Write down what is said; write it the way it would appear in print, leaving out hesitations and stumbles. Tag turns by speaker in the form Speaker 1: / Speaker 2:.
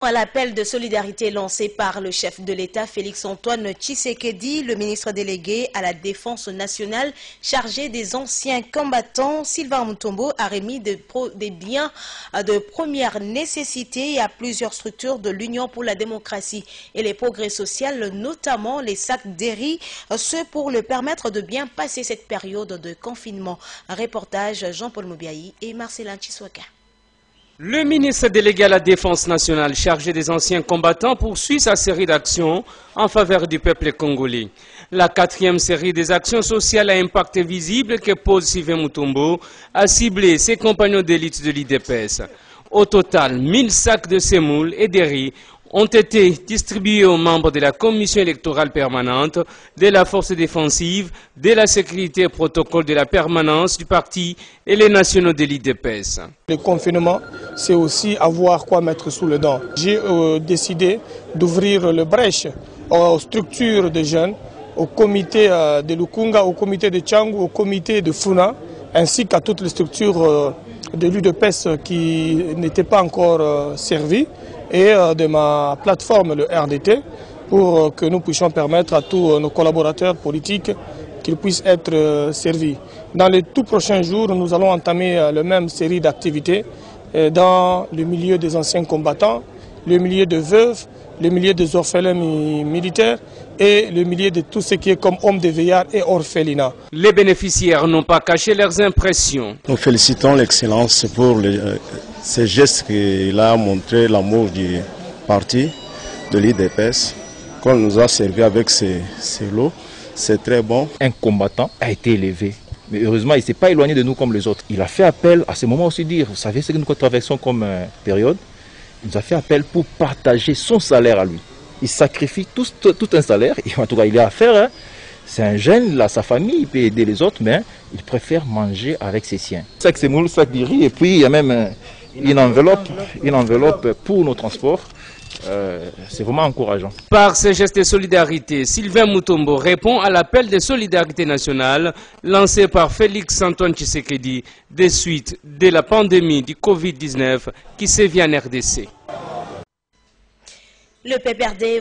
Speaker 1: À l'appel de solidarité lancé par le chef de l'État Félix-Antoine Tshisekedi, le ministre délégué à la Défense nationale chargé des anciens combattants, Sylvain Mutombo, a remis des biens de première nécessité à plusieurs structures de l'Union pour la démocratie et les progrès sociaux, notamment les sacs de riz, ce pour le permettre de bien passer cette période de confinement. Un reportage Jean-Paul Moubiaï et Marcelin Chiswaka.
Speaker 2: Le ministre délégué à la Défense nationale chargé des anciens combattants poursuit sa série d'actions en faveur du peuple congolais. La 4e série des actions sociales à impact visible que pose Sylvain Mutombo a ciblé ses compagnons d'élite de l'IDPS. Au total, 1000 sacs de semoule et de riz ont été distribués aux membres de la commission électorale permanente, de la force défensive, de la sécurité et protocole de la permanence du parti et les nationaux de l'IDPS.
Speaker 3: Le confinement, c'est aussi avoir quoi mettre sous le dent. J'ai décidé d'ouvrir le brèche aux structures de jeunes, au comité de Lukunga, au comité de Tchangou, au comité de Funa, ainsi qu'à toutes les structures de l'UDPS qui n'étaient pas encore servies, et de ma plateforme, le RDT, pour que nous puissions permettre à tous nos collaborateurs politiques qu'ils puissent être servis. Dans les tout prochains jours, nous allons entamer la même série d'activités dans le milieu des anciens combattants, le milieu des veuves, le milieu des orphelins militaires et le milieu de tout ce qui est comme hommes de veillard et orphelinat.
Speaker 2: Les bénéficiaires n'ont pas caché leurs impressions.
Speaker 4: Nous félicitons l'Excellence pour ces gestes qu'il a montré, l'amour du parti de l'IDPS, qu'on nous a servi avec ces lots. C'est très bon.
Speaker 5: Un combattant a été élevé, mais heureusement il ne s'est pas éloigné de nous comme les autres. Il a fait appel à ce moment aussi dire, vous savez ce que nous traversons comme période. Il nous a fait appel pour partager son salaire à lui. Il sacrifie tout un salaire, et en tout cas il a affaire, hein. C'est un jeune, là, sa famille, il peut aider les autres, mais il préfère manger avec ses siens. Sac semoule, sac de riz, et puis il y a même une enveloppe pour nos transports. C'est vraiment encourageant.
Speaker 2: Par ces gestes de solidarité, Sylvain Mutombo répond à l'appel de solidarité nationale lancé par Félix-Antoine Tshisekedi des suites de la pandémie du Covid-19 qui sévit en RDC.
Speaker 1: Le PPRD